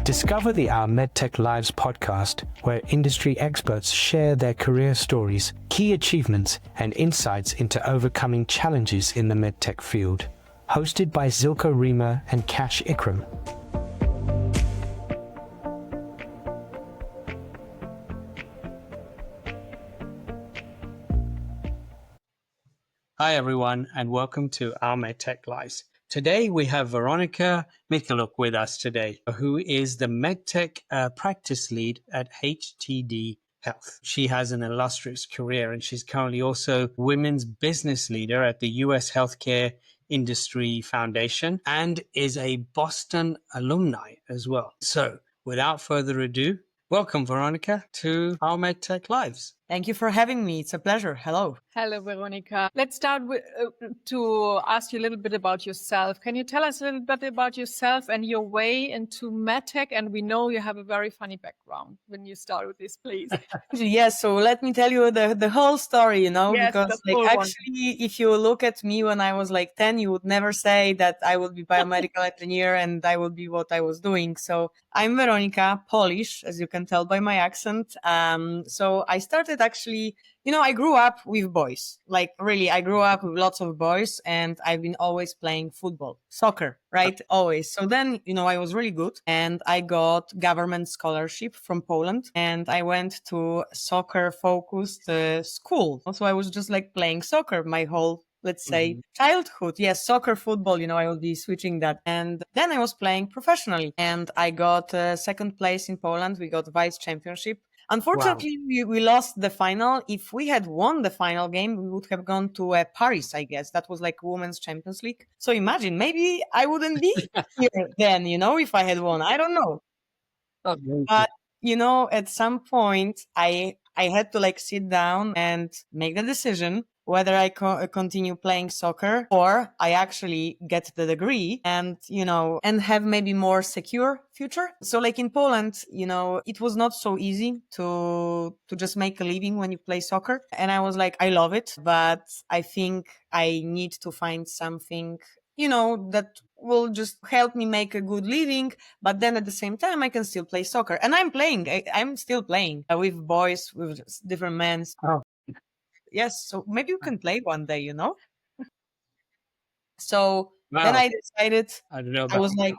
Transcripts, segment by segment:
Discover the Our MedTech Lives podcast, where industry experts share their career stories, key achievements, and insights into overcoming challenges in the medtech field. Hosted by Zilko Rima and Kash Ikram. Hi everyone, and welcome to Our MedTech Lives. Today we have Weronika Michaluk with us today, who is the MedTech practice lead at HTD Health. She has an illustrious career, and she's currently also women's business leader at the US Healthcare Industry Foundation and is a Boston alumni as well. So without further ado, welcome Weronika to Our MedTech Lives. Thank you for having me. It's a pleasure. Hello. Hello, Weronika. Let's start with to ask you a little bit about yourself. Can you tell us a little bit about yourself and your way into medtech? And we know you have a very funny background when you start with this, please. Yes, so let me tell you the whole story, Yes, because actually, if you look at me when I was like 10, you would never say that I would be biomedical engineer and I would be what I was doing. So I'm Weronika, Polish, as you can tell by my accent. So I started actually, I grew up with boys. Like really, I grew up with lots of boys and I've been always playing football, soccer, right? Always. So then, I was really good and I got government scholarship from Poland and I went to soccer focused school. Also, I was just like playing soccer my whole let's say childhood. Yes, soccer, football, I will be switching that. And then I was playing professionally and I got second place in Poland. We got vice championship. Unfortunately, we lost the final. If we had won the final game, we would have gone to Paris, I guess. That was like Women's Champions League. So imagine, maybe I wouldn't be here then, if I had won. I don't know. But, at some point, I had to like sit down and make the decision whether I continue playing soccer or I actually get the degree and, and have maybe more secure future. So like in Poland, it was not so easy to just make a living when you play soccer. And I was like, I love it, but I think I need to find something, that will just help me make a good living. But then at the same time, I can still play soccer. And I'm still playing with boys, with different men. Oh. Yes, so maybe you can play one day, So then I decided, I don't know I was like,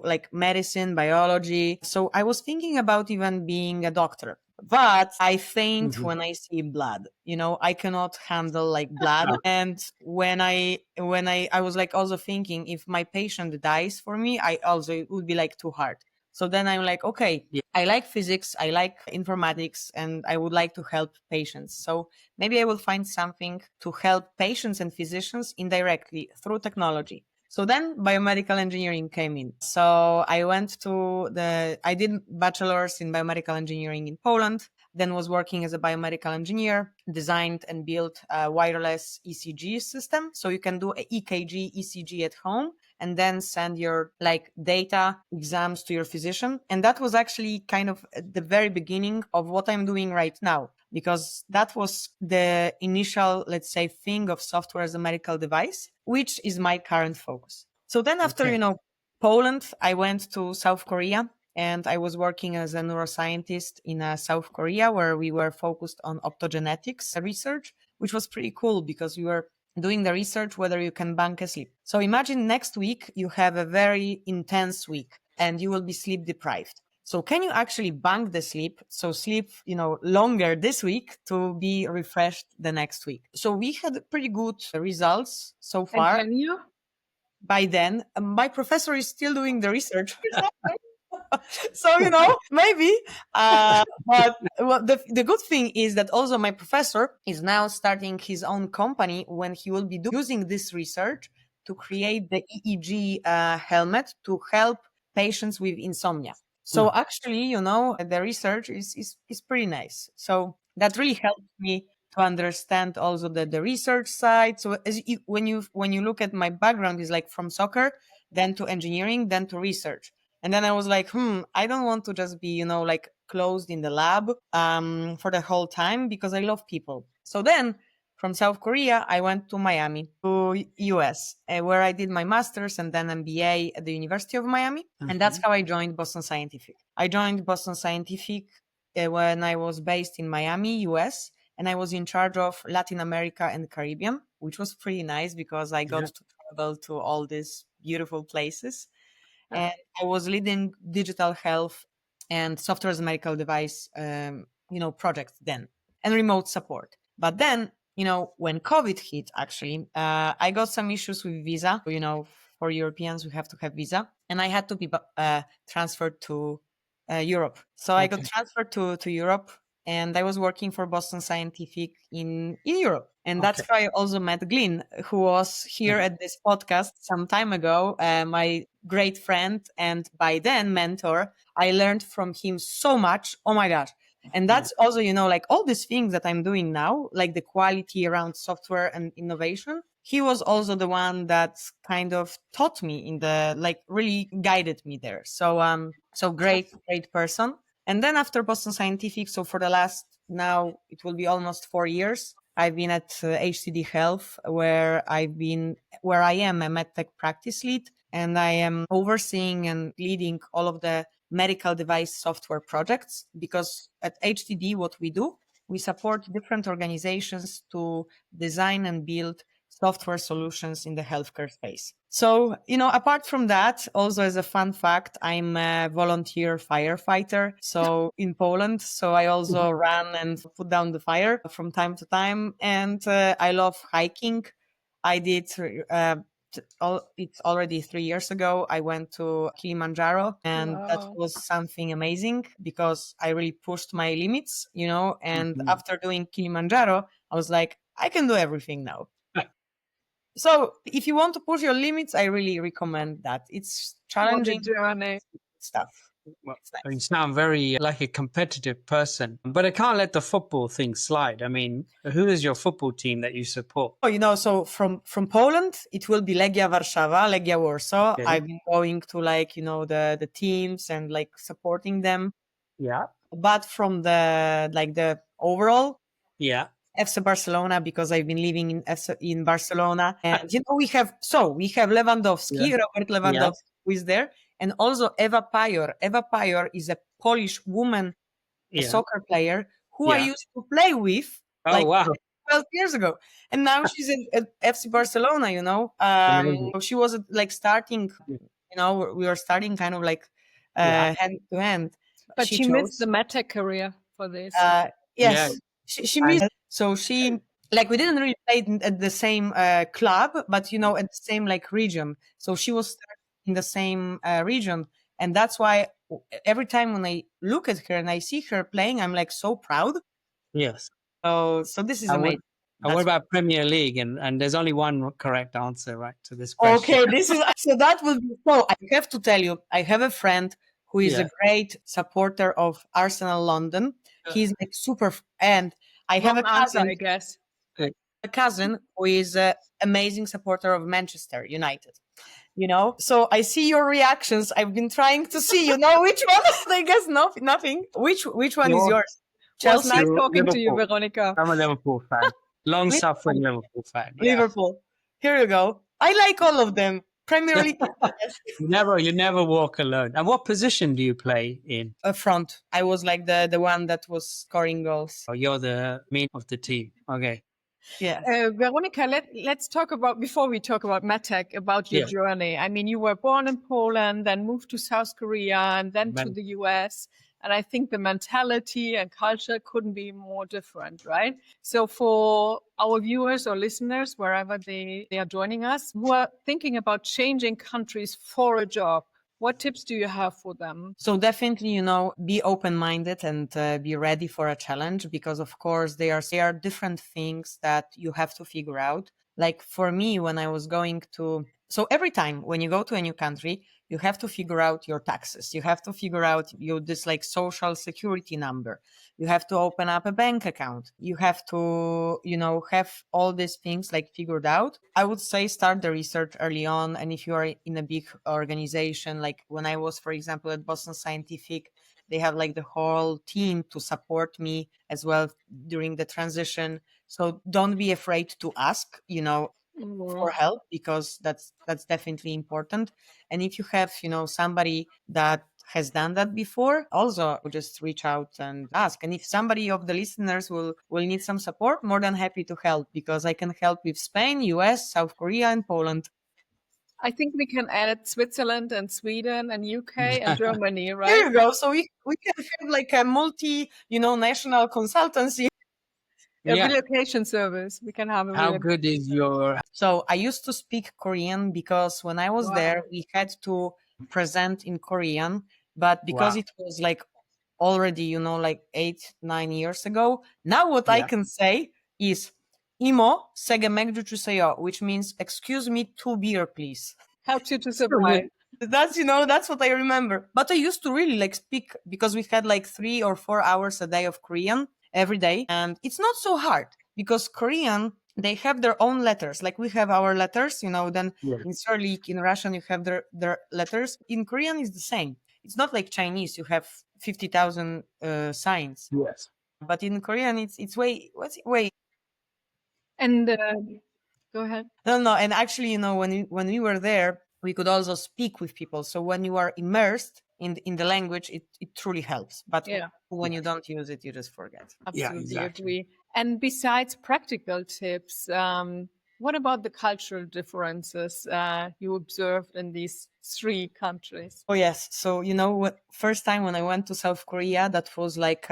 like medicine, biology. So I was thinking about even being a doctor, but I faint when I see blood. I cannot handle like blood. And when I was like also thinking if my patient dies for me, it would be like too hard. So then I'm like, okay, I like physics, I like informatics, and I would like to help patients. So maybe I will find something to help patients and physicians indirectly through technology. So then biomedical engineering came in. So I I did bachelor's in biomedical engineering in Poland, then was working as a biomedical engineer, designed and built a wireless ECG system. So you can do a EKG, ECG at home and then send your like data exams to your physician. And that was actually kind of at the very beginning of what I'm doing right now, because that was the initial, let's say, thing of software as a medical device, which is my current focus. So then after, Poland, I went to South Korea and I was working as a neuroscientist in South Korea, where we were focused on optogenetics research, which was pretty cool because we were doing the research whether you can bank a sleep. So imagine next week you have a very intense week and you will be sleep deprived. So can you actually bank the sleep? So sleep, longer this week to be refreshed the next week. So we had pretty good results so far. And can you? By then, my professor is still doing the research. So, maybe. But the good thing is that also my professor is now starting his own company when he will be using this research to create the EEG helmet to help patients with insomnia. So actually, the research is pretty nice. So that really helped me to understand also the research side. So when you look at my background is like from soccer, then to engineering, then to research. And then I was like, I don't want to just be, like closed in the lab for the whole time because I love people. So then from South Korea, I went to Miami, to US, where I did my master's and then MBA at the University of Miami. And that's how I joined Boston Scientific. I joined Boston Scientific when I was based in Miami, US, and I was in charge of Latin America and the Caribbean, which was pretty nice because I got to travel to all these beautiful places. And I was leading digital health and software as a medical device, projects then, and remote support. But then, when COVID hit, actually, I got some issues with visa. For Europeans, we have to have visa, and I had to be transferred to Europe. So I got transferred to Europe, and I was working for Boston Scientific in Europe. And that's how I also met Glyn, who was here at this podcast some time ago, my great friend and by then mentor. I learned from him so much. Oh my gosh. And that's also, like all these things that I'm doing now, like the quality around software and innovation. He was also the one that kind of taught me really guided me there. So great person. And then after Boston Scientific, so for the last, now it will be almost 4 years, I've been at HTD Health, where I am a MedTech practice lead, and I am overseeing and leading all of the medical device software projects, because at HTD, what we do, we support different organizations to design and build software solutions in the healthcare space. So, apart from that, also as a fun fact, I'm a volunteer firefighter. So in Poland, so I also run and put down the fire from time to time. And I love hiking. I did, it's already 3 years ago, I went to Kilimanjaro, and that was something amazing because I really pushed my limits, and after doing Kilimanjaro, I was like, I can do everything now. So if you want to push your limits, I really recommend that. It's challenging stuff. Well, you sound very like a competitive person, but I can't let the football thing slide. I mean, who is your football team that you support? So from Poland, it will be Legia Warszawa, Legia Warsaw. Okay. I've been going to the teams and supporting them. Yeah. But from the overall, yeah, FC Barcelona, because I've been living in Barcelona, and we have Lewandowski, Robert Lewandowski, who is there, and also Eva Pajor. Eva Pajor is a Polish woman, a soccer player who I used to play with 12 years ago, and now she's at FC Barcelona. She was starting. We were starting kind of hand to hand. But she missed the MedTech career for this. Yes. She missed. So she we didn't really play at the same club, but at the same region. So she was in the same region, and that's why every time when I look at her and I see her playing, I'm so proud. Yes. So this is amazing. And what about Premier League? And there's only one correct answer, right, to this question. Okay, so that will be. So I have to tell you, I have a friend who is a great supporter of Arsenal London. He's super, and I have a cousin, I guess. A cousin who is an amazing supporter of Manchester United. So I see your reactions. I've been trying to see, which one. I guess nothing. Which one is yours? Just nice talking to you, Weronika. I'm a Liverpool fan. Long-suffering Liverpool fan. Yeah. Liverpool. Here you go. I like all of them. Premier League. You never walk alone. And what position do you play in? Front. I was the one that was scoring goals. Oh, you're the main of the team. Okay. Yeah. Weronika, let's talk about, before we talk about MedTech, about your journey. I mean, you were born in Poland, then moved to South Korea, and then to the US. And I think the mentality and culture couldn't be more different, right? So for our viewers or listeners, wherever they are joining us, who are thinking about changing countries for a job, what tips do you have for them? So definitely, be open-minded and be ready for a challenge, because of course there are different things that you have to figure out. Like for me, when I was going to So every time when you go to a new country, you have to figure out your taxes. You have to figure out this like social security number. You have to open up a bank account. You have to, have all these things like figured out. I would say start the research early on. And if you are in a big organization, like when I was, for example, at Boston Scientific, they have like the whole team to support me as well during the transition. So don't be afraid to ask, for help, because that's definitely important. And if you have somebody that has done that before, also just reach out and ask. And if somebody of the listeners will need some support, more than happy to help, because I can help with Spain, US, South Korea, and Poland. I think we can add Switzerland and Sweden and UK and Germany, right? There you go. So we can have like a national consultancy. A Yeah. relocation service. We can have a How good is your? So I used to speak Korean because when I was Wow. there, we had to present in Korean. But because Wow. it was like already, like 8-9 years ago, now what I Yeah. can say is Imo sege megju chuseyo, which means excuse me, 2 beer, please. Helps you to survive. That's what I remember. But I used to really like speak, because we had like 3 or 4 hours a day of Korean every day. And it's not so hard, because Korean, they have their own letters. Like we have our letters, then Yeah. in Cyrillic, in Russian, you have their letters. In Korean, it's the same. It's not like Chinese, you have 50,000 signs. Yes. But in Korean, it's way. And go ahead. No. And actually, when we were there, we could also speak with people. So when you are immersed in the language, it truly helps. But Yeah. when you don't use it, you just forget. Absolutely exactly. agree. And besides practical tips, what about the cultural differences you observed in these 3 countries? Oh, yes. So, first time when I went to South Korea, that was like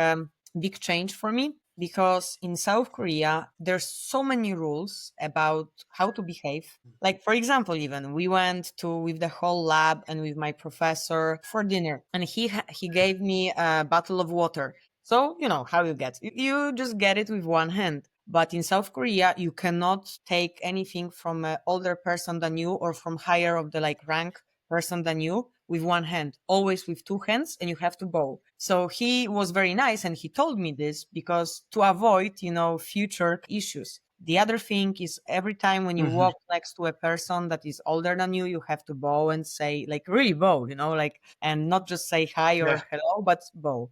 big change for me, because in South Korea, there's so many rules about how to behave. Like, for example, even we went with the whole lab and with my professor for dinner, and he gave me a bottle of water. So, how you get, you just get it with one hand. But in South Korea, you cannot take anything from an older person than you, or from higher of the like rank person than you, with one hand, always with 2 hands, and you have to bow. So he was very nice, and he told me this because to avoid, future issues. The other thing is, every time when you walk next to a person that is older than you, you have to bow and say, like, really bow, like, and not just say hi or hello, but bow.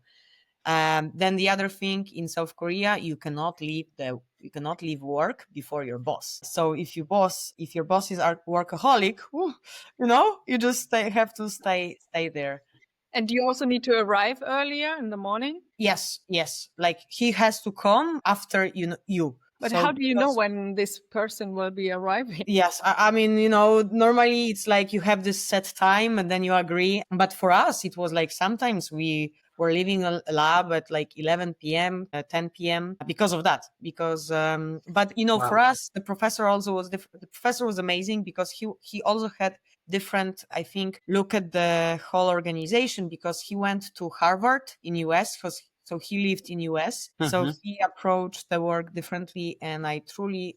Then the other thing, in South Korea, you cannot leave work before your boss. So if your boss is a workaholic, you just have to stay there. And do you also need to arrive earlier in the morning? Yes. Like he has to come after you. But So how do you know because- when this person will be arriving? Yes, I mean, normally it's like you have this set time and then you agree. But for us, it was like sometimes we were leaving a lab at like 11 p.m., 10 p.m. because of that. But for us, the professor also was different. The professor was amazing because he also had different, I think, look at the whole organization, because he went to Harvard in US, so he lived in US. So he approached the work differently. And I truly,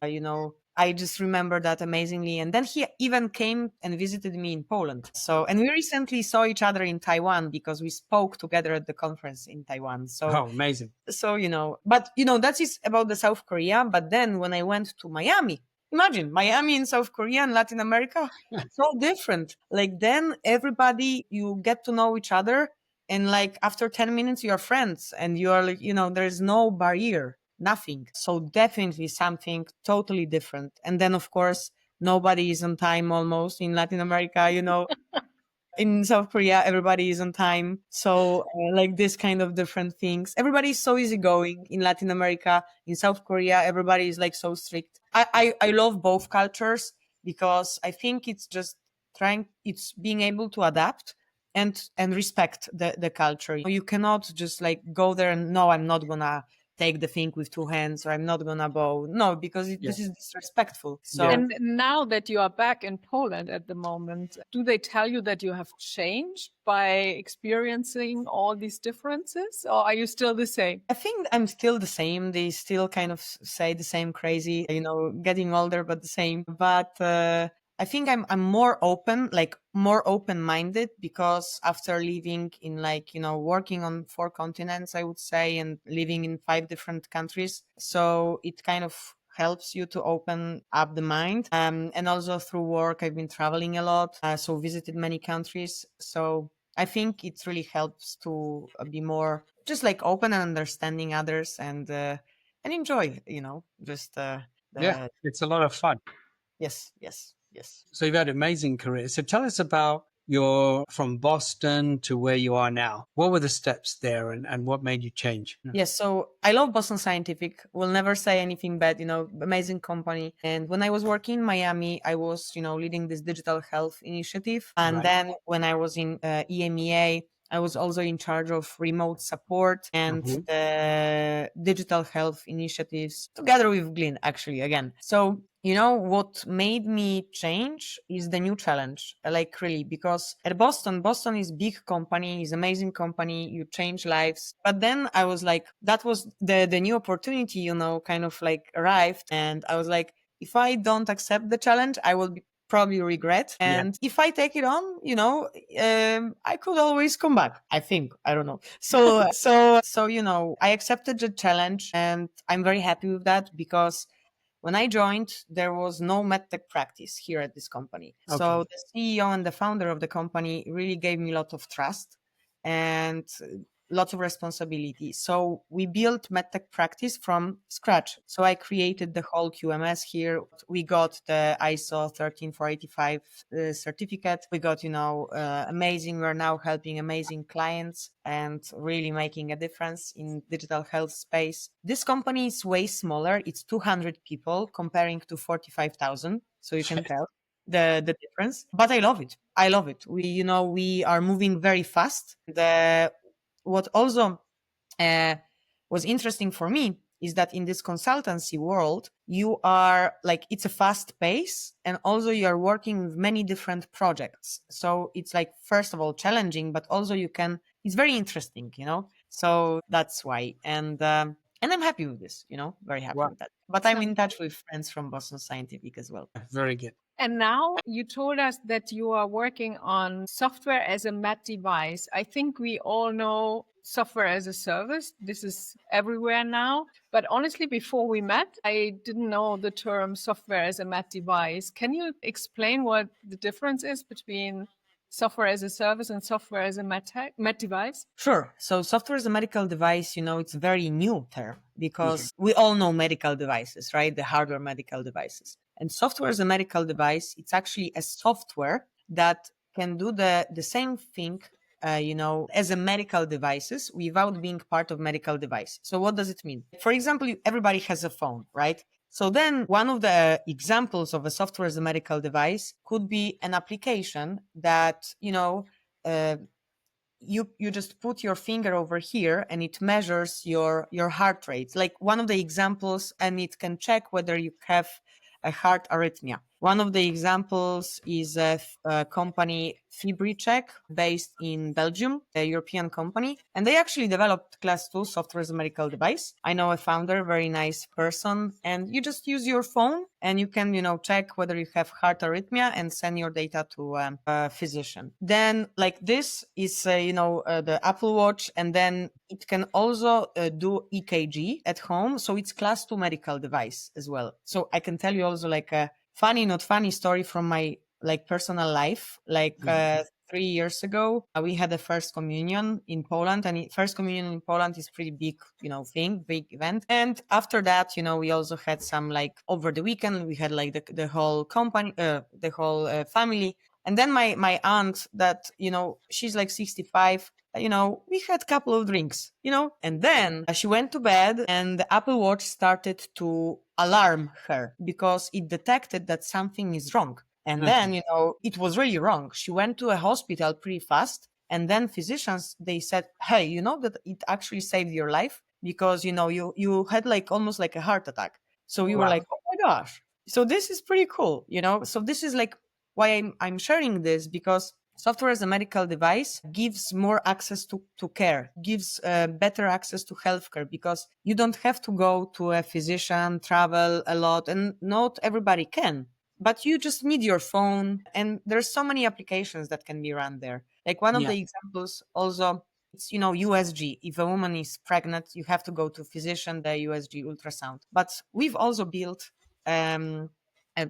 I just remember that amazingly. And then he even came and visited me in Poland. So, and we recently saw each other in Taiwan, because we spoke together at the conference in Taiwan. So, amazing. So, but that is about the South Korea. But then when I went to Miami, imagine Miami in South Korea and Latin America, so different. Like then everybody, you get to know each other. And like after 10 minutes, you are friends, and you are like, there's no barrier, nothing. So definitely something totally different. And then, of course, nobody is on time almost in Latin America, in South Korea, everybody is on time. So like this kind of different things. Everybody is so easygoing in Latin America. In South Korea, everybody is like so strict. I love both cultures, because I think it's just it's being able to adapt and respect the culture. You cannot just like go there and, no, I'm not gonna take the thing with 2 hands, or I'm not gonna bow. No, because this is disrespectful. So And now that you are back in Poland at the moment, do they tell you that you have changed by experiencing all these differences, or are you still the same? I think I'm still the same. They still kind of say the same crazy, getting older, but the same. But I think I'm more open, like more open-minded, because after living in, like, working on 4 continents, I would say, and living in 5 different countries. So it kind of helps you to open up the mind. And also through work, I've been traveling a lot. So visited many countries. So I think it really helps to be more just like open and understanding others, and enjoy, just Yeah, the, it's a lot of fun. yes, yes, yes. So you've had an amazing career. So tell us about your from Boston to where you are now. What were the steps there, and what made you change? Yes, so I love Boston Scientific. Will never say anything bad, amazing company. And when I was working in Miami, I was, leading this digital health initiative. And Right. then when I was in EMEA, I was also in charge of remote support and Mhm. digital health initiatives together with Glyn, actually, again. So, what made me change is the new challenge, like really, because at Boston is big company, is amazing company, you change lives. But then I was like, that was the new opportunity, kind of like arrived. And I was like, if I don't accept the challenge, I will be probably regret. Yeah. And if I take it on, I could always come back. I think, I don't know. So I accepted the challenge, and I'm very happy with that, because when I joined, there was no medtech practice here at this company. Okay. So the CEO and the founder of the company really gave me a lot of trust and lots of responsibility. So we built medtech practice from scratch. So I created the whole QMS here. We got the ISO 13485 certificate. We got, amazing. We're now helping amazing clients and really making a difference in digital health space. This company is way smaller. It's 200 people comparing to 45,000. So you can tell the difference, but I love it. I love it. We are moving very fast. What also was interesting for me is that in this consultancy world, you are like, it's a fast pace, and also you are working with many different projects. So it's like, first of all, challenging, but also it's very interesting, so that's why. And I'm happy with this, very happy Wow. with that. But I'm in touch with friends from Boston Scientific as well. Very good. And now you told us that you are working on software as a med device. I think we all know software as a service. This is everywhere now. But honestly, before we met, I didn't know the term software as a med device. Can you explain what the difference is between software as a service and software as a med device? Sure. So software as a medical device, it's a very new term, because we all know medical devices, right? The hardware medical devices. And software as a medical device, it's actually a software that can do the same thing, as a medical devices without being part of medical device. So what does it mean? For example, everybody has a phone, right? So then one of the examples of a software as a medical device could be an application that, uh, you just put your finger over here and it measures your heart rate, like one of the examples, and it can check whether you have a heart arrhythmia. One of the examples is a company FibriCheck, based in Belgium, a European company, and they actually developed class 2 software as a medical device. I know a founder, very nice person, and you just use your phone and you can, check whether you have heart arrhythmia and send your data to a physician. Then, like, this is, the Apple Watch, and then it can also do EKG at home. So it's class 2 medical device as well. So I can tell you also like a funny, not funny story from my like personal life. Like 3 years ago, we had a first communion in Poland, and first communion in Poland is pretty big, big event. And after that, we also had some, like, over the weekend, we had like the whole company, the whole family. And then my aunt, that, she's like 65, we had a couple of drinks, and then she went to bed, and the Apple Watch started to alarm her because it detected that something is wrong. And then, it was really wrong. She went to a hospital pretty fast. And then physicians, they said, hey, you know that it actually saved your life, because, you had like almost like a heart attack. So we were Wow. like, oh my gosh. So this is pretty cool, So this is like why I'm sharing this, because software as a medical device gives more access to care, gives better access to healthcare, because you don't have to go to a physician, travel a lot, and not everybody can. but you just need your phone, and there's so many applications that can be run there. Like one of Yeah. the examples also, it's, USG. If a woman is pregnant, you have to go to physician, the USG ultrasound. But we've also built a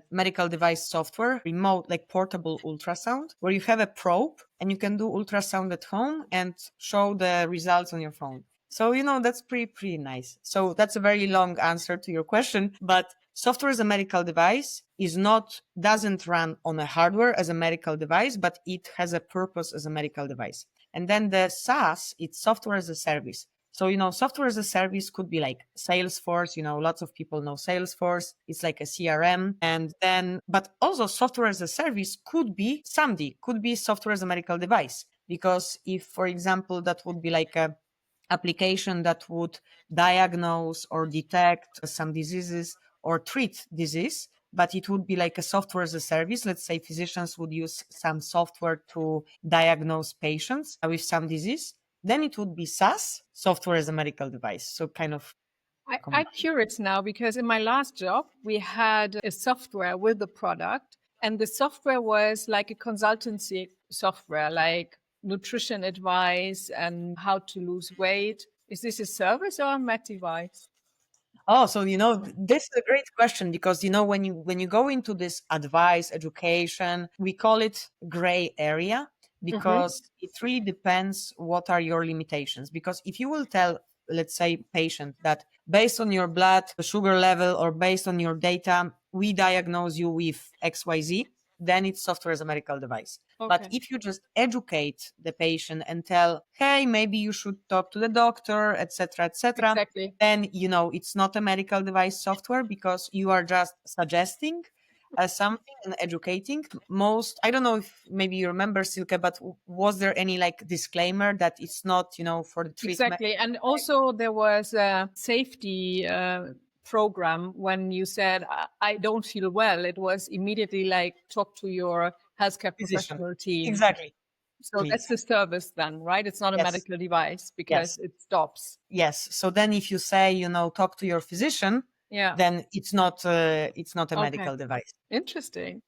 medical device software, remote, like portable ultrasound, where you have a probe and you can do ultrasound at home and show the results on your phone. So, that's pretty nice. So that's a very long answer to your question, but software as a medical device doesn't run on a hardware as a medical device, but it has a purpose as a medical device. And then the SaaS, it's software as a service. So, software as a service could be like Salesforce, lots of people know Salesforce. It's like a CRM. But also software as a service could be SaMD, could be software as a medical device. Because if, for example, that would be like a application that would diagnose or detect some diseases or treat disease, but it would be like a software as a service. Let's say physicians would use some software to diagnose patients with some disease. Then it would be SaaS, software as a medical device. So kind of. I'm curious now because in my last job, we had a software with the product, and the software was like a consultancy software, like nutrition advice and how to lose weight. Is this a service or a med device? Oh, so this is a great question because when you go into this advice education, we call it gray area because it really depends what are your limitations. Because if you will tell, let's say, patient that based on your blood sugar level or based on your data, we diagnose you with XYZ, then it's software as a medical device. But if you just educate the patient and tell, hey, maybe you should talk to the doctor, etc., etc., Exactly. then it's not a medical device software because you are just suggesting something and educating. I don't know if maybe you remember, Silke, but was there any like disclaimer that it's not, for the treatment? Exactly. And also there was a safety program when you said, I don't feel well. It was immediately like, talk to your healthcare Physician. professional team. Exactly. So that's the service then, right? It's not a Yes. medical device because it stops. Yes. So then if you say, talk to your physician, then it's not a medical device. Interesting.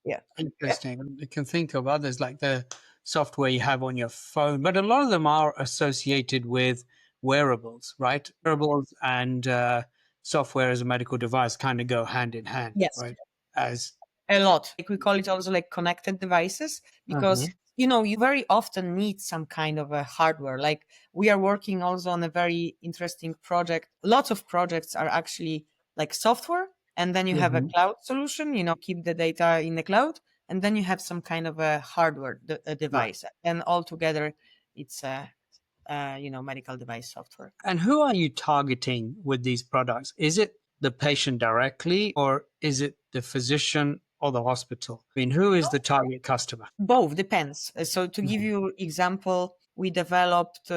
Yeah. Interesting. You can think of others like the software you have on your phone, but a lot of them are associated with wearables, right? Wearables and software as a medical device kind of go hand in hand, Yes. right? As a lot. Like we call it also like connected devices because you very often need some kind of a hardware. Like we are working also on a very interesting project. Lots of projects are actually like software, and then you have a cloud solution, keep the data in the cloud, and then you have some kind of a hardware device. And all together it's a medical device software. And who are you targeting with these products? Is it the patient directly, or is it the physician or the hospital? I mean, who is the target customer? Both, depends. So to give you example, we developed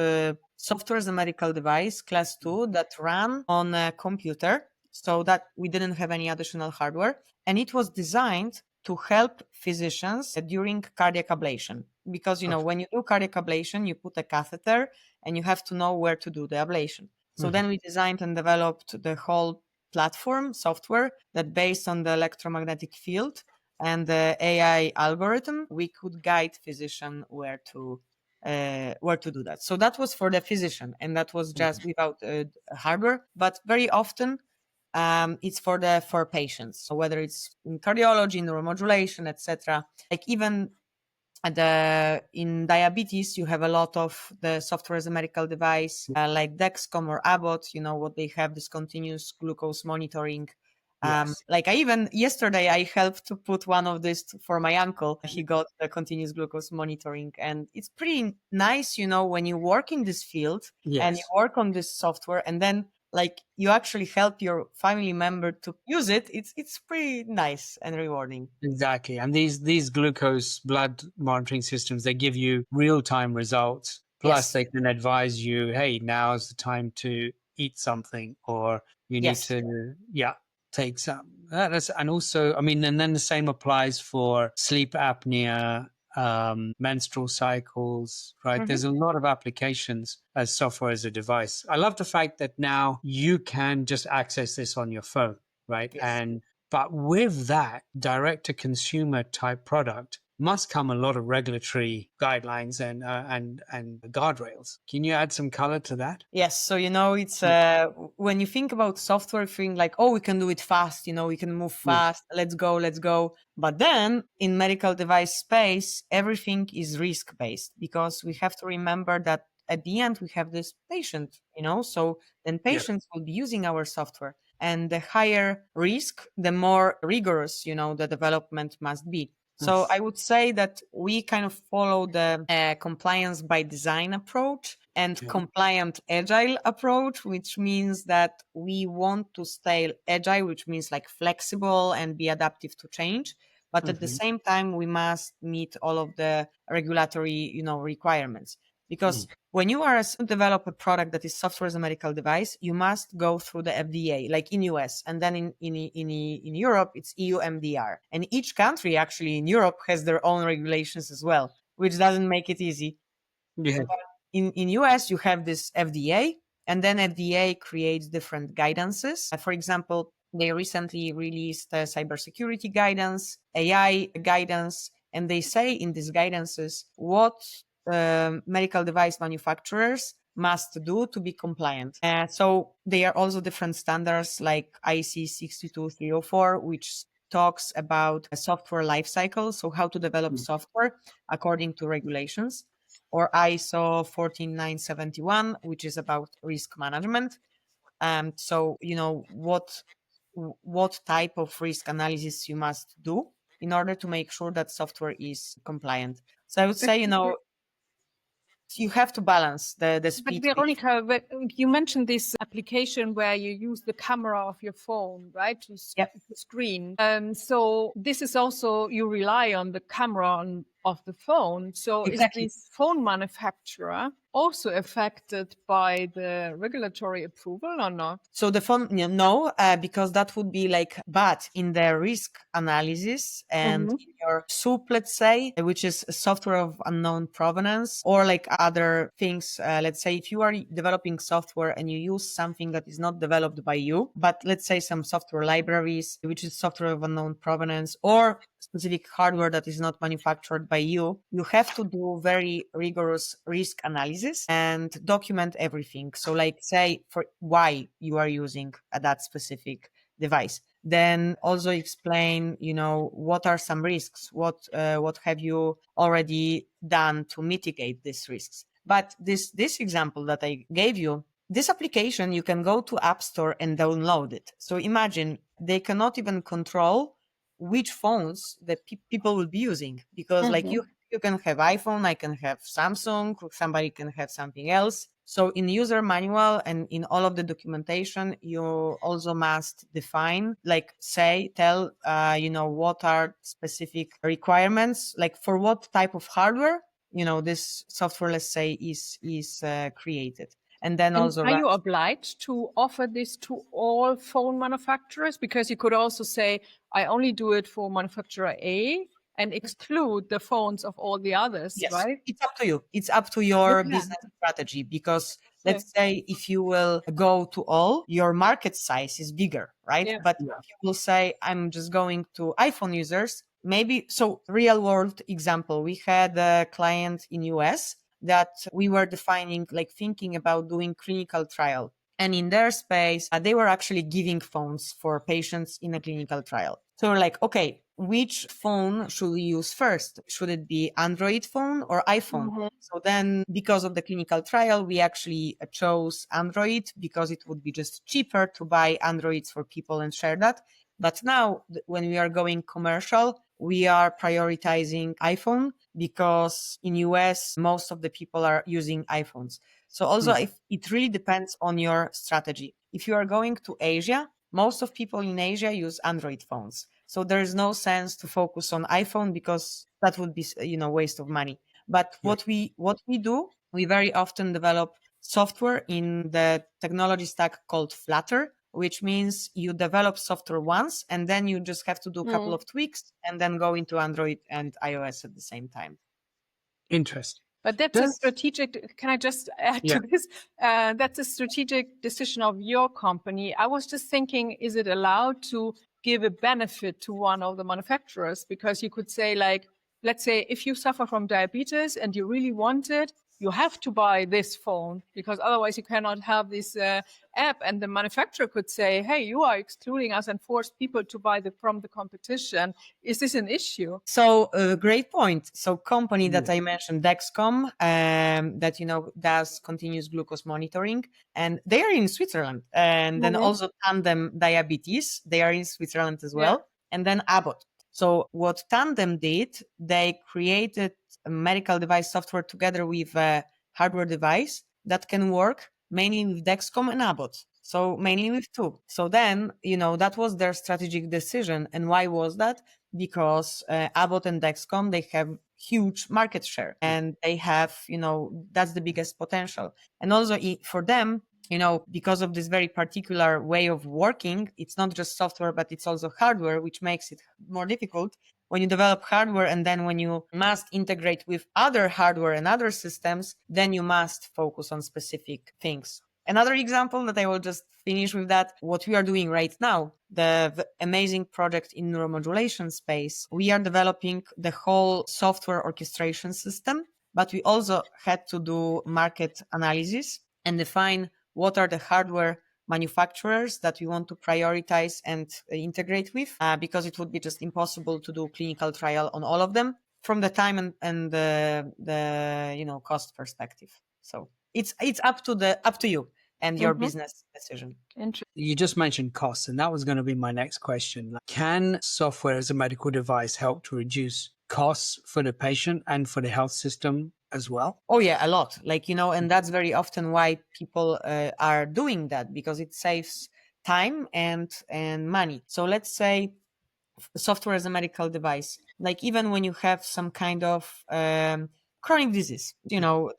software as a medical device class 2 that ran on a computer, so that we didn't have any additional hardware, and it was designed to help physicians during cardiac ablation. Because when you do cardiac ablation, you put a catheter and you have to know where to do the ablation. So then we designed and developed the whole platform software that based on the electromagnetic field and the AI algorithm, we could guide physician where to do that. So that was for the physician, and that was just without hardware. But very often, it's for patients. So whether it's in cardiology, neuromodulation, etc. Like even in diabetes, you have a lot of the software as a medical device, like Dexcom or Abbott. What they have, this continuous glucose monitoring. Like yesterday I helped to put one of this for my uncle. He got the continuous glucose monitoring, and it's pretty nice, when you work in this field and you work on this software, and then like you actually help your family member to use it. It's pretty nice and rewarding. Exactly. And these glucose blood monitoring systems, they give you real-time results. Plus they can advise you, hey, now's the time to eat something, or you need to take some. And also, I mean, and then the same applies for sleep apnea, menstrual cycles, right? There's a lot of applications as software as a device. I love the fact that now you can just access this on your phone, right? And But with that direct to consumer type product must come a lot of regulatory guidelines and guardrails. Can you add some color to that? Yes, so it's when you think about software, you think like, oh, we can do it fast, we can move Yes. fast, let's go, let's go. But then in medical device space, everything is risk based, because we have to remember that at the end we have this patient, so then Yeah. patients will be using our software, and the higher risk, the more rigorous, the development must be. So I would say that we kind of follow the compliance by design approach and Yeah. compliant agile approach, which means that we want to stay agile, which means like flexible and be adaptive to change. But at the same time, we must meet all of the regulatory, requirements. Because when you are develop a product that is software as a medical device, you must go through the FDA, like in US, and then in Europe, it's EU MDR. And each country actually in Europe has their own regulations as well, which doesn't make it easy. Yeah. In US, you have this FDA, and then FDA creates different guidances. For example, they recently released a cybersecurity guidance, AI guidance, and they say in these guidances what medical device manufacturers must do to be compliant. So there are also different standards like IC 62304, which talks about a software lifecycle, so how to develop software according to regulations, or ISO 14971, which is about risk management. So what type of risk analysis you must do in order to make sure that software is compliant. So I would say, you have to balance the But speed. Veronika, you mentioned this application where you use the camera of your phone, right, to screen. So this is also, you rely on the camera of the phone. So Exactly. is this phone manufacturer also affected by the regulatory approval or not? So the phone, no, because that would be like bad in the risk analysis and in your SOUP, let's say, which is a software of unknown provenance, or like other things. Let's say if you are developing software and you use something that is not developed by you, but let's say some software libraries, which is software of unknown provenance, or specific hardware that is not manufactured by you, you have to do very rigorous risk analysis and document everything. So like say for why you are using that specific device. Then also explain, what are some risks? What have you already done to mitigate these risks? But this example that I gave you, this application, you can go to App Store and download it. So imagine they cannot even control which phones that people will be using, because like you can have iPhone, I can have Samsung, somebody can have something else. So in user manual and in all of the documentation, you also must define, like tell, what are specific requirements, like for what type of hardware, this software, let's say, is created. And then also, are you obliged to offer this to all phone manufacturers? Because you could also say, I only do it for manufacturer A and exclude the phones of all the others, yes, right? it's up to you. It's up to your business strategy, because let's say if you will go to all, your market size is bigger, right? Yeah. But if you will say, I'm just going to iPhone users, maybe. So real world example, we had a client in US that we were defining, like thinking about doing clinical trial. And in their space, they were actually giving phones for patients in a clinical trial. So we're like, okay, which phone should we use first? Should it be Android phone or iPhone? So then, because of the clinical trial, we actually chose Android, because it would be just cheaper to buy Androids for people and share that. But now, when we are going commercial, we are prioritizing iPhone, because in US, most of the people are using iPhones. So also, if it really depends on your strategy. If you are going to Asia, most of people in Asia use Android phones. So there is no sense to focus on iPhone, because that would be, waste of money. But what we do, we very often develop software in the technology stack called Flutter, which means you develop software once and then you just have to do a couple of tweaks and then go into Android and iOS at the same time. Interesting. But that's a strategic, can I just add to this? That's a strategic decision of your company. I was just thinking, is it allowed to give a benefit to one of the manufacturers, because you could say, like, let's say if you suffer from diabetes and you really want it, you have to buy this phone, because otherwise you cannot have this app. And the manufacturer could say, hey, you are excluding us, and force people to buy from the competition. Is this an issue? So great point. So company that I mentioned, Dexcom, that, does continuous glucose monitoring, and they are in Switzerland. And then also Tandem Diabetes, they are in Switzerland as well. And then Abbott. So what Tandem did, they created a medical device software together with a hardware device that can work mainly with Dexcom and Abbott. So mainly with two. So then, that was their strategic decision. And why was that? Because Abbott and Dexcom, they have huge market share, and they have, that's the biggest potential. And also for them, because of this very particular way of working, it's not just software, but it's also hardware, which makes it more difficult. When you develop hardware and then when you must integrate with other hardware and other systems, then you must focus on specific things. Another example that I will just finish with that, what we are doing right now, the amazing project in neuromodulation space, we are developing the whole software orchestration system, but we also had to do market analysis and define what are the hardware manufacturers that we want to prioritize and integrate with, because it would be just impossible to do clinical trial on all of them from the time and the cost perspective. So it's up to you and your business decision. You just mentioned costs, and that was going to be my next question. Can software as a medical device help to reduce costs for the patient and for the health system as well? Oh yeah, a lot. And that's very often why people are doing that, because it saves time and money. So let's say software as a medical device, even when you have some kind of chronic disease,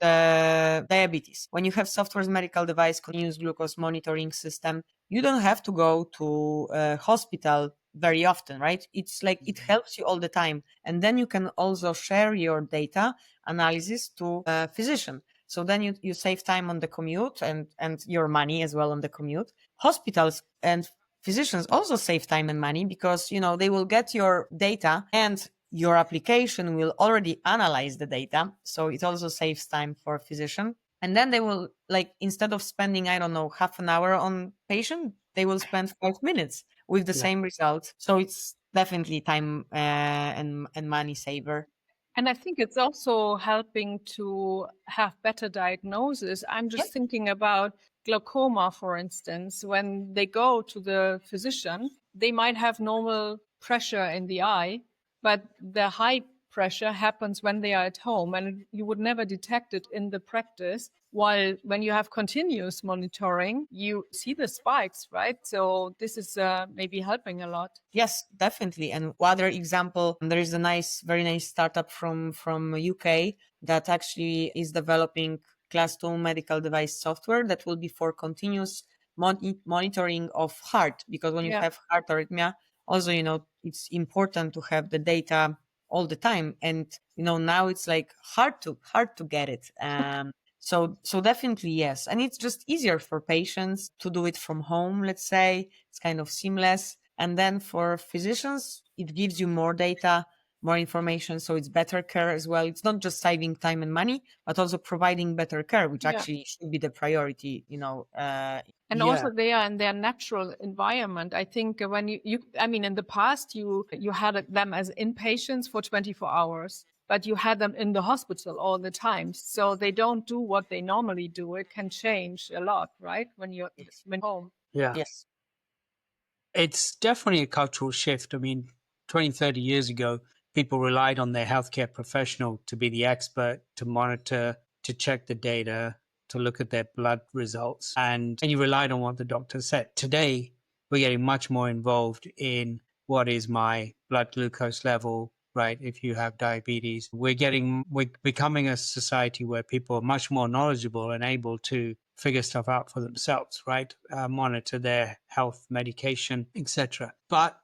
diabetes, when you have software as a medical device, continuous glucose monitoring system, you don't have to go to a hospital very often, right? It's it helps you all the time. And then you can also share your data analysis to a physician. So then you save time on the commute and your money as well on the commute. Hospitals and physicians also save time and money, because they will get your data and your application will already analyze the data. So it also saves time for a physician. And then they will, instead of spending, I don't know, half an hour on patient, they will spend 5 minutes with the same result. So it's definitely time and money saver. And I think it's also helping to have better diagnosis. I'm just thinking about glaucoma, for instance. When they go to the physician, they might have normal pressure in the eye, but the high pressure happens when they are at home, and you would never detect it in the practice. While when you have continuous monitoring, you see the spikes, right? So this is maybe helping a lot. Yes, definitely. And other example, there is a very nice startup from UK that actually is developing class 2 medical device software that will be for continuous monitoring of heart, because when you have heart arrhythmia, also, it's important to have the data all the time. And, now it's hard to get it. So definitely, yes. And it's just easier for patients to do it from home, let's say. It's kind of seamless. And then for physicians, it gives you more data, more information. So it's better care as well. It's not just saving time and money, but also providing better care, which actually should be the priority, And also they are in their natural environment. I think when in the past, you had them as inpatients for 24 hours, but you had them in the hospital all the time. So they don't do what they normally do. It can change a lot, right? When you're home. Yeah. Yes. It's definitely a cultural shift. 20, 30 years ago, people relied on their healthcare professional to be the expert, to monitor, to check the data, to look at their blood results, and you relied on what the doctor said. Today, we're getting much more involved in what is my blood glucose level, right? If you have diabetes, we're becoming a society where people are much more knowledgeable and able to figure stuff out for themselves, right? Monitor their health, medication, etc. But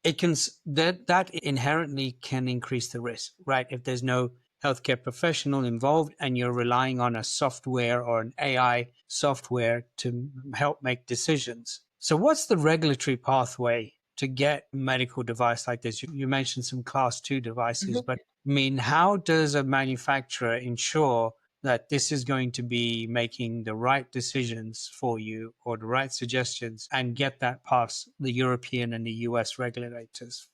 it can that inherently can increase the risk, right? If there's no healthcare professional involved and you're relying on a software or an AI software to help make decisions. So what's the regulatory pathway to get medical device like this? You mentioned some class 2 devices, but I mean, how does a manufacturer ensure that this is going to be making the right decisions for you or the right suggestions and get that past the European and the US regulators,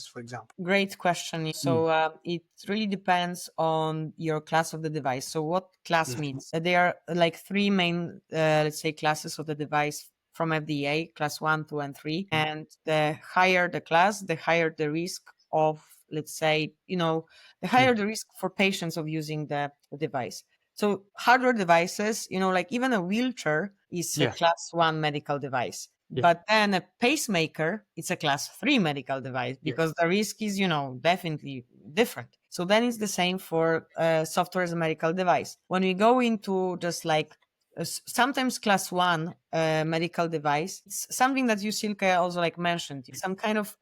for example? Great question. So it really depends on your class of the device. So what class means? There are like three main, let's say, classes of the device from FDA, class 1, 2, and 3. And the higher the class, the higher the risk of, let's say, the higher the risk for patients of using the device. So hardware devices, like even a wheelchair is a class 1 medical device. But then a pacemaker, it's a class 3 medical device because the risk is, definitely different. So then it's the same for software as a medical device. When we go into just like sometimes class 1 medical device, it's something that you, Silke, also like mentioned, some kind of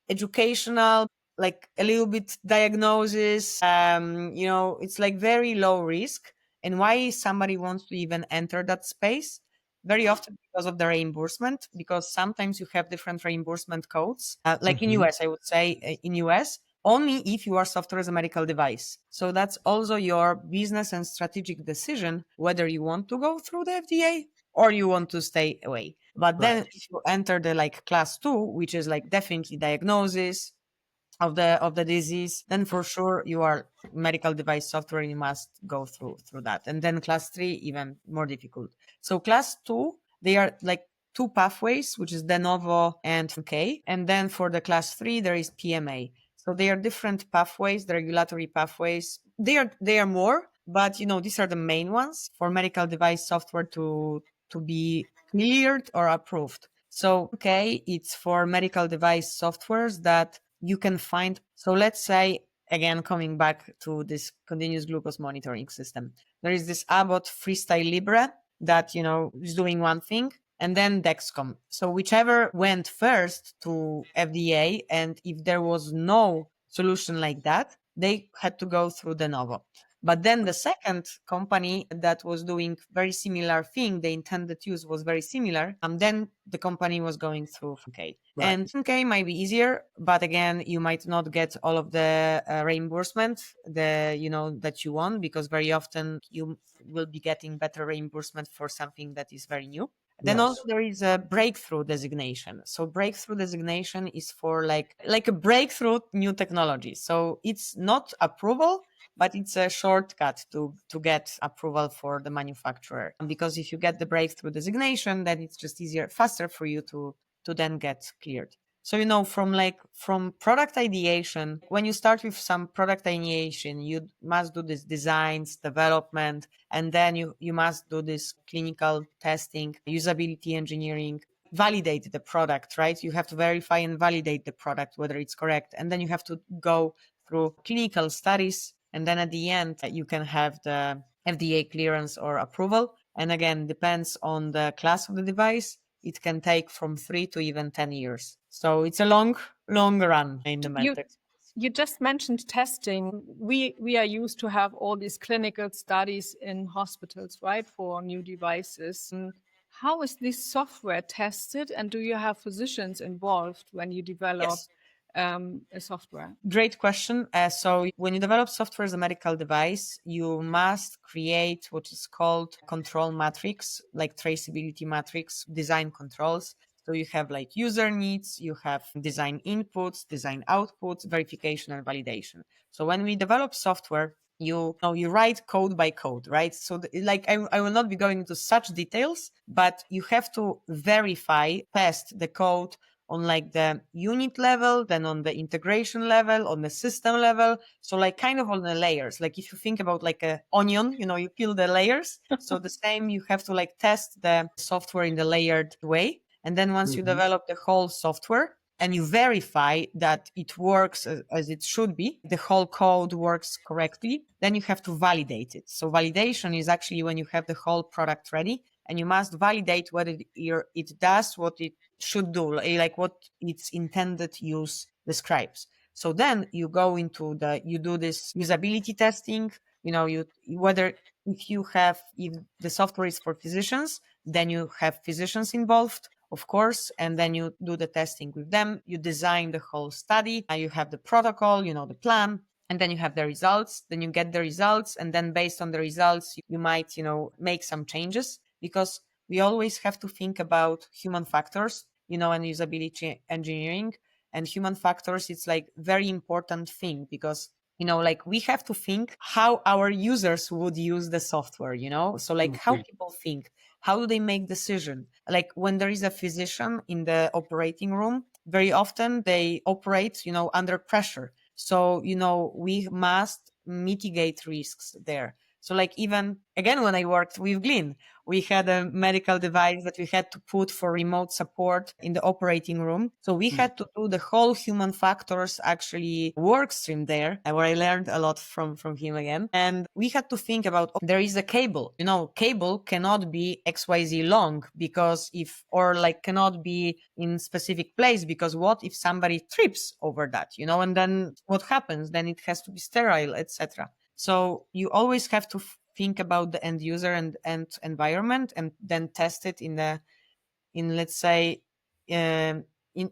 educational, like a little bit diagnosis, it's like very low risk. And why somebody wants to even enter that space? Very often because of the reimbursement, because sometimes you have different reimbursement codes. Like in US, I would say in US, only if you are software as a medical device. So that's also your business and strategic decision, whether you want to go through the FDA or you want to stay away. But then if you enter the like class 2, which is like definitely diagnosis of the disease, then for sure you are medical device software, you must go through that. And then class 3, even more difficult. So class 2, they are like two pathways, which is de novo and K. And then for the class 3, there is PMA. So they are different pathways, the regulatory pathways. They are more, but these are the main ones for medical device software to be cleared or approved. So it's for medical device softwares that you can find. So let's say, again, coming back to this continuous glucose monitoring system, there is this Abbott Freestyle Libre that, is doing one thing, and then Dexcom. So whichever went first to FDA, and if there was no solution like that, they had to go through de novo. But then the second company that was doing very similar thing, the intended use was very similar, and then the company was going through K. And K might be easier, but again, you might not get all of the reimbursement that you want, because very often you will be getting better reimbursement for something that is very new. Then also there is a breakthrough designation. So breakthrough designation is for like a breakthrough new technology. So it's not approval, but it's a shortcut to get approval for the manufacturer. Because if you get the breakthrough designation, then it's just easier, faster for you to then get cleared. So, from product ideation, when you start with some product ideation, you must do this designs, development, and then you must do this clinical testing, usability engineering, validate the product, right? You have to verify and validate the product, whether it's correct. And then you have to go through clinical studies. And then at the end, you can have the FDA clearance or approval. And again, depends on the class of the device. It can take from 3 to even 10 years. So it's a long run in the medtech. You just mentioned testing. We are used to have all these clinical studies in hospitals, right, for new devices. And how is this software tested, and do you have physicians involved when you develop a software? Great question. So when you develop software as a medical device, you must create what is called control matrix, like traceability matrix, design controls. So you have like user needs, you have design inputs, design outputs, verification and validation. So when we develop software, you write code by code, right? So I will not be going into such details, but you have to verify, test the code on like the unit level, then on the integration level, on the system level. So like kind of on the layers. Like if you think about like a onion, you peel the layers. So the same, you have to like test the software in the layered way. And then once you develop the whole software and you verify that it works as it should be, the whole code works correctly, then you have to validate it. So validation is actually when you have the whole product ready and you must validate whether it does what it should do, like what its intended use describes. So then you go into you do this usability testing, if the software is for physicians, then you have physicians involved, of course, and then you do the testing with them. You design the whole study. You have the protocol, the plan, and then you have the results. Then you get the results, and then based on the results, you might, make some changes, because we always have to think about human factors, and usability engineering. And human factors, it's like very important thing, because like we have to think how our users would use the software, so like how people think, how do they make decision. Like when there is a physician in the operating room, very often they operate under pressure. So we must mitigate risks there. So like even again, when I worked with Glyn, we had a medical device that we had to put for remote support in the operating room. So we had to do the whole human factors actually work stream there, where I learned a lot from him again. And we had to think about, there is a cable, cable cannot be XYZ long, because cannot be in specific place, because what if somebody trips over that, and then what happens? Then it has to be sterile, etc. So you always have to think about the end user and environment, and then test it in let's say in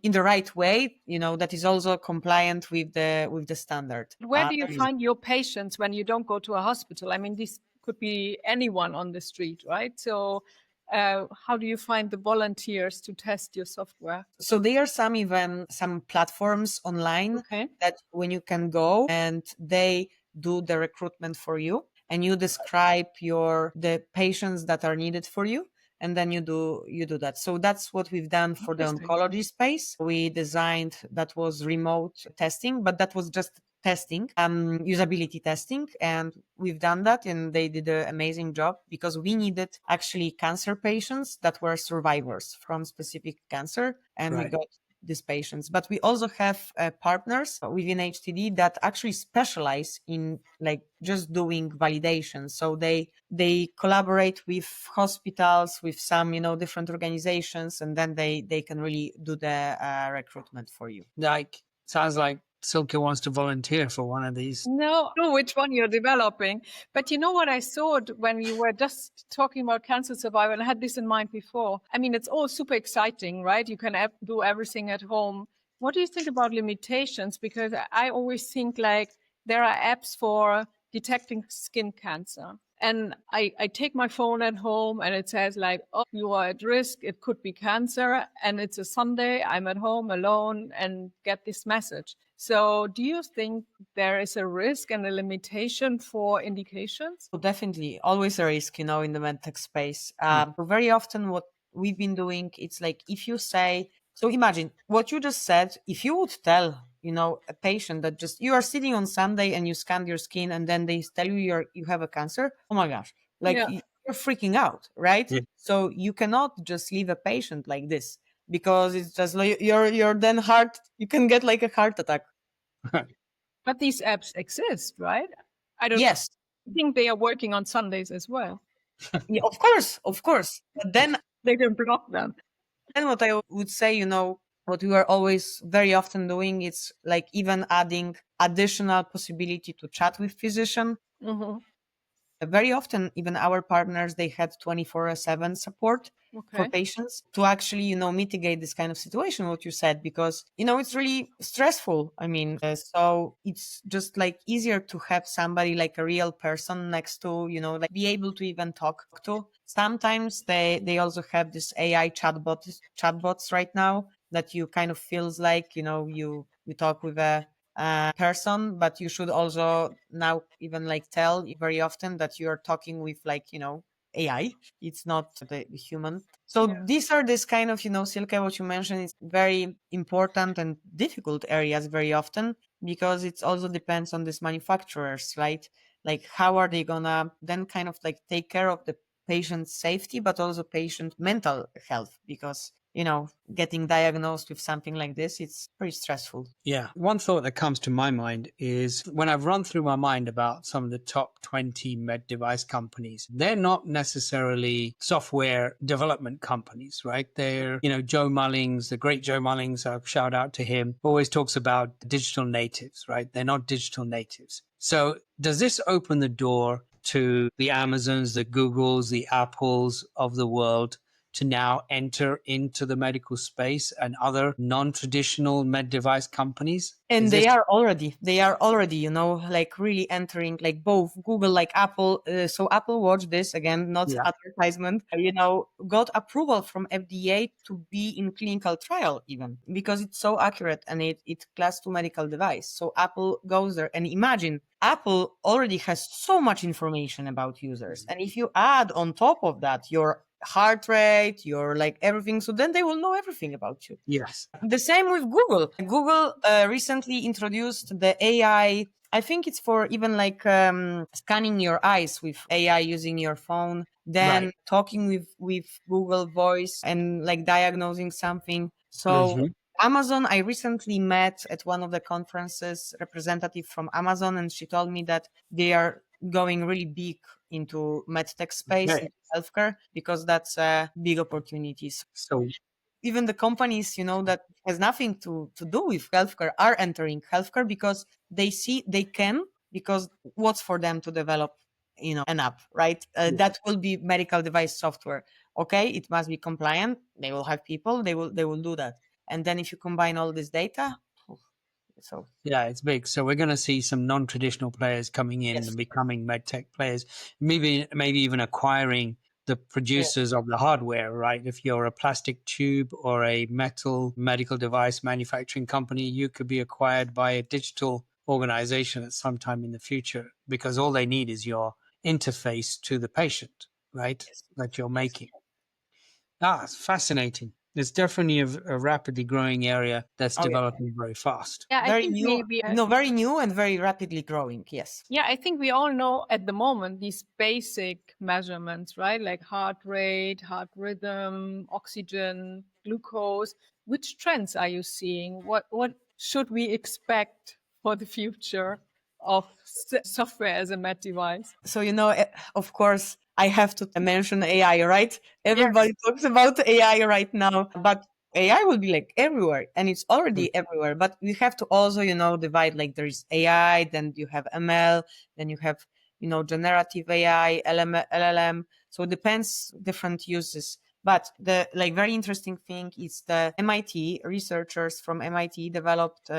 the right way, that is also compliant with the standard. Where do you find your patients when you don't go to a hospital? I mean, this could be anyone on the street, right? So how do you find the volunteers to test your software? So there are some platforms online that when you can go and they do the recruitment for you, and you describe the patients that are needed for you, and then you do that. So that's what we've done for the oncology space. We designed, that was remote testing, but that was just testing, usability testing. And we've done that, and they did an amazing job, because we needed actually cancer patients that were survivors from specific cancer, and we got these patients. But we also have partners within HTD that actually specialize in like just doing validation. So they collaborate with hospitals, with some different organizations, and then they can really do the recruitment for you. Sounds like Silke wants to volunteer for one of these. No, which one you're developing. But you know what I thought when you were just talking about cancer survival, and I had this in mind before. I mean, it's all super exciting, right? You can do everything at home. What do you think about limitations? Because I always think like there are apps for detecting skin cancer. And I take my phone at home and it says like, oh, you are at risk. It could be cancer. And it's a Sunday. I'm at home alone and get this message. So do you think there is a risk and a limitation for indications? Well, definitely. Always a risk, in the medtech space. Very often what we've been doing, it's like if you say, so imagine what you just said, if you would tell, a patient that just you are sitting on Sunday and you scan your skin and then they tell you you have a cancer, oh my gosh, you're freaking out, right? Yeah. So you cannot just leave a patient like this, because it's just like you're then you can get like a heart attack. But these apps exist, right? I think they are working on Sundays as well. Yeah, of course. But then they can block them. And what I would say, what we are always very often doing, it's like even adding additional possibility to chat with physician. Mm-hmm. Very often, even our partners, they had 24/7 support for patients to actually, mitigate this kind of situation, what you said, because, it's really stressful. I mean, so it's just like easier to have somebody like a real person next to, like be able to even talk to. Sometimes they also have this AI chatbots right now that you kind of feels like, you talk with a person, but you should also now even like tell very often that you're talking with like, AI. It's not the human. So these are this kind of, Silke, what you mentioned is very important and difficult areas very often, because it also depends on these manufacturers, right? Like how are they gonna then kind of like take care of the patient's safety, but also patient mental health, because getting diagnosed with something like this, it's pretty stressful. Yeah. One thought that comes to my mind is when I've run through my mind about some of the top 20 med device companies, they're not necessarily software development companies, right? They're, Joe Mullings, the great Joe Mullings, shout out to him, always talks about digital natives, right? They're not digital natives. So does this open the door to the Amazons, the Googles, the Apples of the world to now enter into the medical space and other non-traditional med device companies? And Is they this are already, like really entering, like both Google, like Apple. So Apple Watch, this again, not yeah. advertisement, got approval from FDA to be in clinical trial even because it's so accurate and it's class 2 medical device. So Apple goes there, and imagine Apple already has so much information about users. And if you add on top of that your heart rate, your like everything, so then they will know everything about you. Yes. The same with Google. Google recently introduced the AI. I think it's for even like scanning your eyes with AI using your phone, then Right. talking with Google Voice and like diagnosing something. So Mhm. Amazon, I recently met at one of the conferences representative from Amazon, and she told me that they are going really big into medtech space, Okay. into healthcare, because that's a big opportunities. So Even the companies that has nothing to do with healthcare are entering healthcare because they see they can, because what's for them to develop an app, right? yeah. That will be medical device software. Okay, it must be compliant. They will have people, they will do that. And then if you combine all this data, so Yeah, it's big. So we're going to see some non-traditional players coming in yes, and becoming medtech players, maybe even acquiring the yeah, producers of the hardware, right? If you're a plastic tube or a metal medical device manufacturing company, you could be acquired by a digital organization at some time in the future because all they need is your interface to the patient, right? yes, That you're yes. making. Ah, it's fascinating. It's definitely a rapidly growing area that's Oh yeah, developing very fast. Yeah, I very think new, maybe. no, very new and very rapidly growing. Yes, Yeah, I think we all know at the moment these basic measurements, right? Like heart rate, heart rhythm, oxygen, glucose. Which trends are you seeing? What should we expect for the future of software as a med device? so of course I have to mention AI, right? Yes. Everybody talks about AI right now, but AI will be like everywhere, and it's Mm. already everywhere. But we have to also divide, like there is AI, then you have ML, then you have generative AI, LLM. So it depends different uses. But the like very interesting thing is the MIT researchers from MIT developed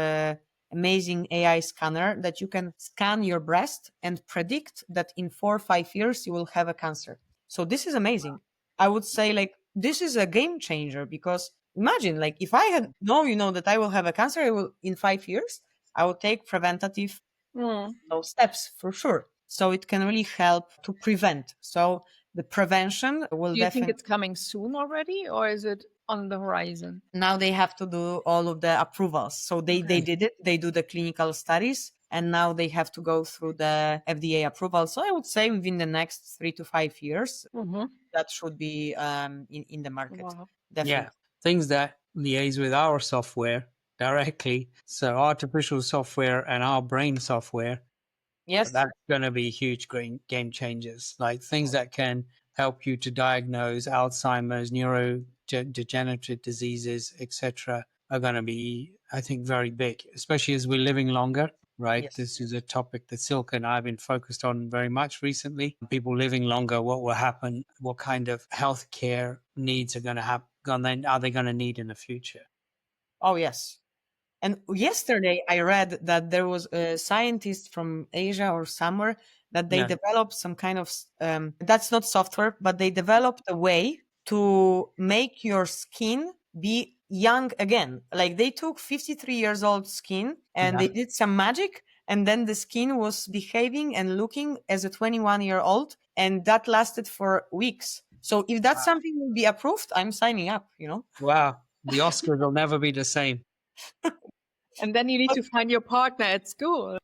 amazing AI scanner that you can scan your breast and predict that in 4 or 5 years you will have a cancer. So this is amazing. I would say like this is a game changer, because imagine like if I had that I will have a cancer, I will in 5 years, I will take preventative Mm. steps for sure. So it can really help to prevent. So the prevention will Do you think definitely. it's coming soon already, or is it on the horizon? Now they have to do all of the approvals. So they Okay. did it. They do the clinical studies, and now they have to go through the FDA approval. So I would say within the next 3 to 5 years, Mm-hmm. that should be in the market. Wow. Yeah, Definitely. things that liaise with our software directly. So artificial software and our brain software, Yes. that's going to be huge game changers. Like things that can help you to diagnose Alzheimer's, neurodegenerative diseases, etc., are going to be, I think, very big, especially as we're living longer. Right. Yes. This is a topic that Silke and I have been focused on very much recently. People living longer, what will happen? What kind of healthcare needs are going to happen? Are they going to need in the future? Oh, yes. And yesterday I read that there was a scientist from Asia or somewhere that they Yeah. developed some kind of that's not software, but they developed a way to make your skin be young again. Like they took 53 years old skin and Yeah. they did some magic, and then the skin was behaving and looking as a 21-year-old, and that lasted for weeks. So if that's something will be approved, I'm signing up. Wow. The Oscars will never be the same. And then you need to find your partner at school.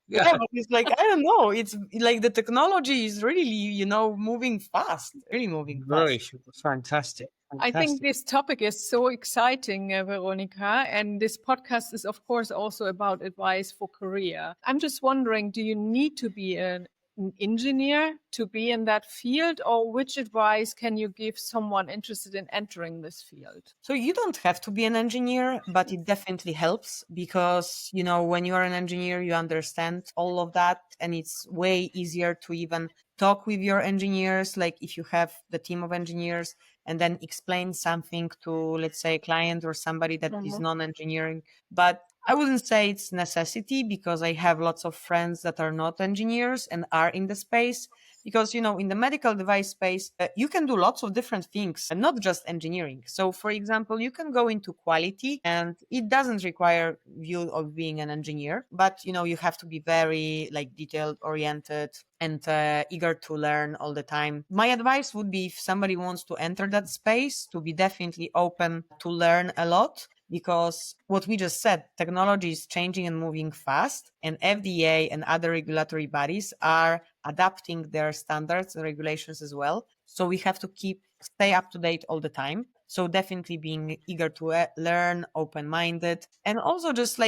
Yeah, but it's like, I don't know. It's like the technology is really, moving fast, really moving fast. Very fantastic. I think Fantastic. this topic is so exciting, Weronika, and this podcast is, of course, also about advice for career. I'm just wondering, do you need to be an an engineer to be in that field, or which advice can you give someone interested in entering this field? So you don't have to be an engineer, but it definitely helps because, when you are an engineer, you understand all of that, and it's way easier to even talk with your engineers. Like if you have the team of engineers and then explain something to, let's say, a client or somebody that is non-engineering. But I wouldn't say it's necessity because I have lots of friends that are not engineers and are in the space. Because, in the medical device space, you can do lots of different things and not just engineering. So, for example, you can go into quality and it doesn't require you of being an engineer, but, you have to be very detailed oriented and eager to learn all the time. My advice would be if somebody wants to enter that space, to be definitely open to learn a lot. Because what we just said, technology is changing and moving fast, and FDA and other regulatory bodies are adapting their standards and regulations as well. So we have to stay up to date all the time. So definitely being eager to learn, open-minded, and also just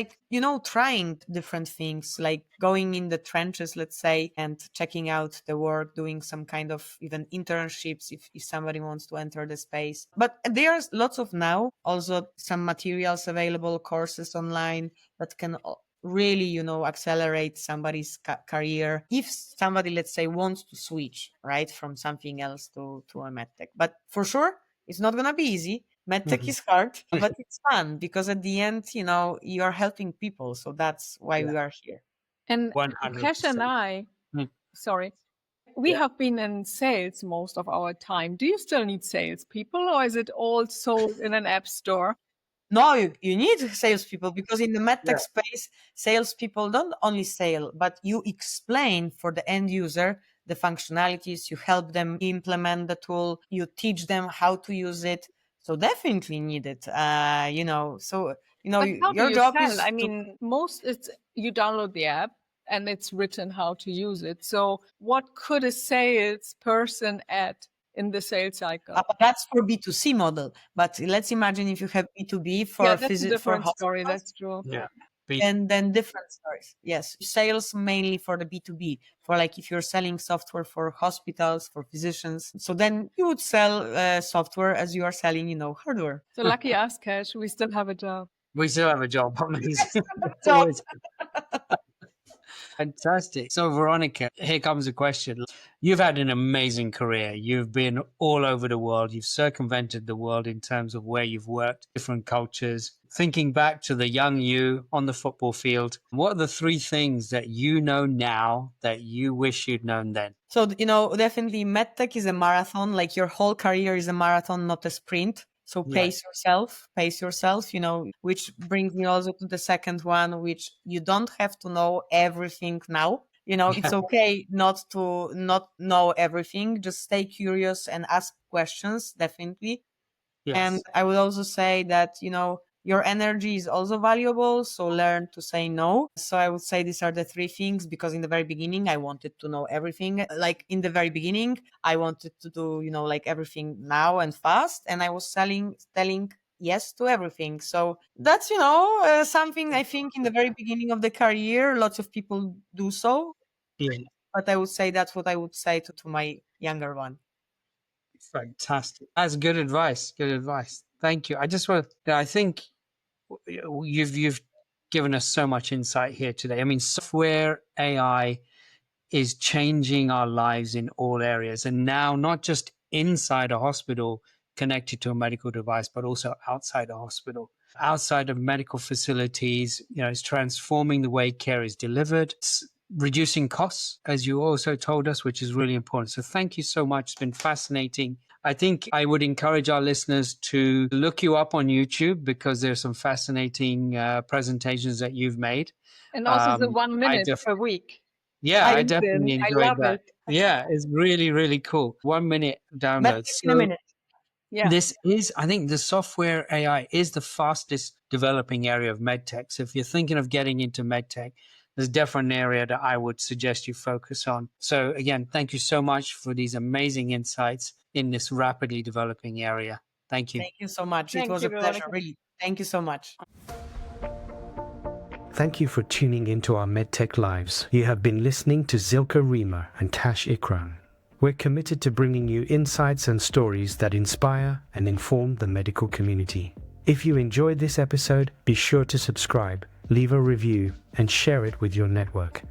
trying different things, like going in the trenches, let's say, and checking out the work, doing some kind of even internships if somebody wants to enter the space. But there's lots of now also some materials available, courses online that can really, accelerate somebody's career. If somebody, let's say, wants to switch, right, from something else to a medtech. But for sure, it's not going to be easy. MedTech is hard, but it's fun because at the end, you're helping people. So that's why we are here. And 100%. Cash and I, sorry, we have been in sales most of our time. Do you still need salespeople, or is it all sold in an app store? No, you need salespeople because in the medtech space, salespeople don't only sell, but you explain for the end user the functionalities, you help them implement the tool, you teach them how to use it. So definitely need it. But how Your do you job sell? is I mean, it's you download the app and it's written how to use it. So what could a salesperson add in the sales cycle? That's for B2C model. But let's imagine if you have B2B for that's a different story. hospitals. That's true. Yeah. And then different stories. Yes. Sales mainly for the B2B, for if you're selling software for hospitals, for physicians. So then you would sell software as you are selling, hardware. So lucky us, Cash. We still have a job. We still have a job. Amazing. So- Always fantastic. So, Veronika, here comes a question. You've had an amazing career. You've been all over the world. You've circumvented the world in terms of where you've worked, different cultures. Thinking back to the young you on the football field, what are the 3 things that you know now that you wish you'd known then? So, definitely MedTech is a marathon. Like your whole career is a marathon, not a sprint. So pace yourself, which brings me also to the second one, which you don't have to know everything now. It's okay not to not know everything. Just stay curious and ask questions, definitely. Yes. And I would also say that, your energy is also valuable. So learn to say no. So I would say these are the 3 things, because in the very beginning, I wanted to know everything. Like in the very beginning, I wanted to do, everything now and fast. And I was telling yes to everything. So that's, something I think in the very beginning of the career, lots of people do so. Yeah. But I would say that's what I would say to my younger one. Fantastic. That's good advice. Good advice. Thank you. I think you've given us so much insight here today. I mean, software, AI is changing our lives in all areas. And now not just inside a hospital connected to a medical device, but also outside a hospital, outside of medical facilities. It's transforming the way care is delivered. It's reducing costs, as you also told us, which is really important. So thank you so much. It's been fascinating. I think I would encourage our listeners to look you up on YouTube, because there's some fascinating presentations that you've made. And also the 1 minute per week. Yeah, I definitely enjoyed love that. it. Yeah, it's really, really cool. 1 minute download. In a minute. Yeah. This is, I think the software AI is the fastest developing area of medtech. So if you're thinking of getting into medtech, there's definitely an area that I would suggest you focus on. So again, thank you so much for these amazing insights in this rapidly developing area. Thank you. Thank you so much. Thank It was you, a pleasure, Veronika. really. Thank you so much. Thank you for tuning into our MedTech Lives. You have been listening to Zilka Riemer and Tash Ikram. We're committed to bringing you insights and stories that inspire and inform the medical community. If you enjoyed this episode, be sure to subscribe, leave a review, and share it with your network.